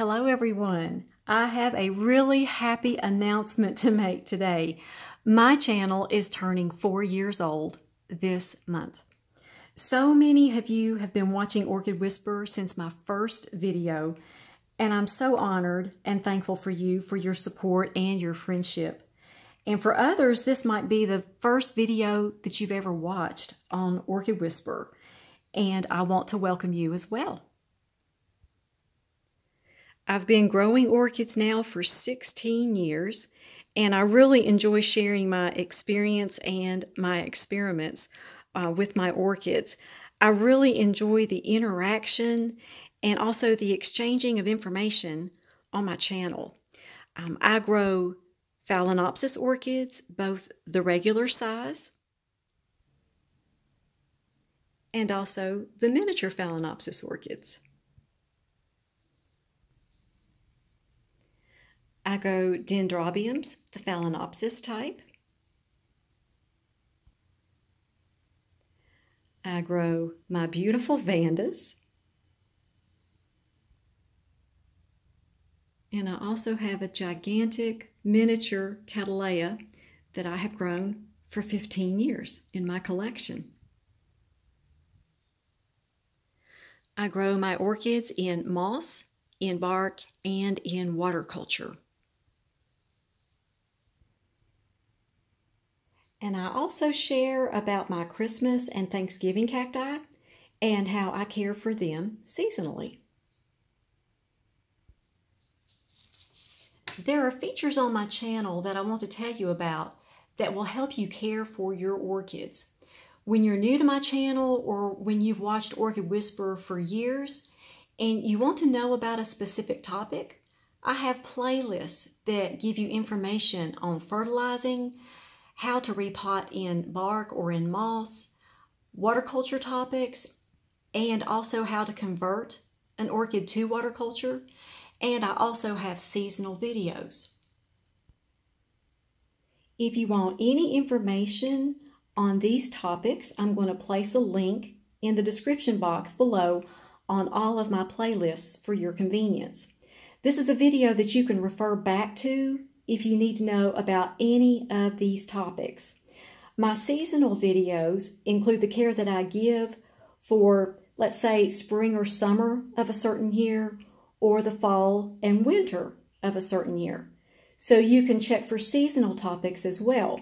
Hello everyone. I have a really happy announcement to make today. My channel is turning 4 years old this month. So many of you have been watching Orchid Whisper since my first video, and I'm so honored and thankful for you for your support and your friendship. And for others, this might be the first video that you've ever watched on Orchid Whisper, and I want to welcome you as well. I've been growing orchids now for 16 years, and I really enjoy sharing my experience and my experiments with my orchids. I really enjoy the interaction and also the exchanging of information on my channel. I grow Phalaenopsis orchids, both the regular size and also the miniature Phalaenopsis orchids. I grow Dendrobiums, the Phalaenopsis type. I grow my beautiful Vandas. And I also have a gigantic miniature Cattleya that I have grown for 15 years in my collection. I grow my orchids in moss, in bark, and in waterculture. And I also share about my Christmas and Thanksgiving cacti and how I care for them seasonally. There are features on my channel that I want to tell you about that will help you care for your orchids. When you're new to my channel or when you've watched Orchid Whisper for years and you want to know about a specific topic, I have playlists that give you information on fertilizing, how to repot in bark or in moss, waterculture topics, and also how to convert an orchid to waterculture. And I also have seasonal videos. If you want any information on these topics, I'm going to place a link in the description box below on all of my playlists for your convenience. This is a video that you can refer back to if you need to know about any of these topics. My seasonal videos include the care that I give for, let's say, spring or summer of a certain year, or the fall and winter of a certain year. So you can check for seasonal topics as well.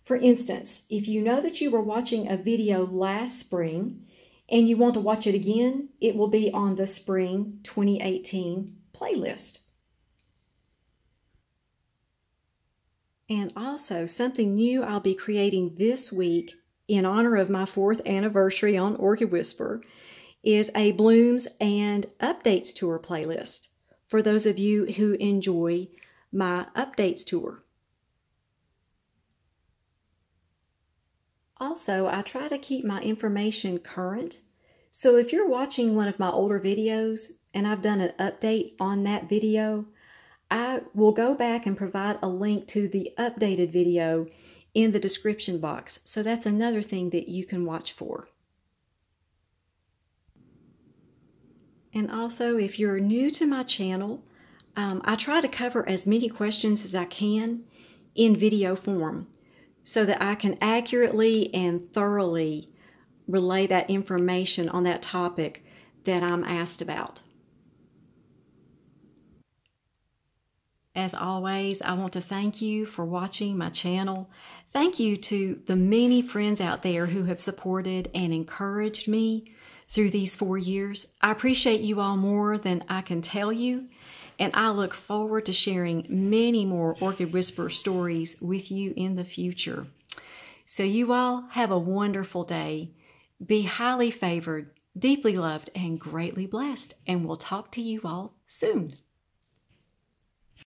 For instance, if you know that you were watching a video last spring and you want to watch it again, it will be on the Spring 2018 playlist. And also, something new I'll be creating this week in honor of my 4th anniversary on Orchid Whisper is a Blooms and Updates Tour playlist for those of you who enjoy my Updates Tour. Also, I try to keep my information current, so if you're watching one of my older videos and I've done an update on that video, I will go back and provide a link to the updated video in the description box. So that's another thing that you can watch for. And also, if you're new to my channel, I try to cover as many questions as I can in video form so that I can accurately and thoroughly relay that information on that topic that I'm asked about. As always, I want to thank you for watching my channel. Thank you to the many friends out there who have supported and encouraged me through these 4 years. I appreciate you all more than I can tell you, and I look forward to sharing many more Orchid Whisper stories with you in the future. So you all have a wonderful day. Be highly favored, deeply loved, and greatly blessed, and we'll talk to you all soon.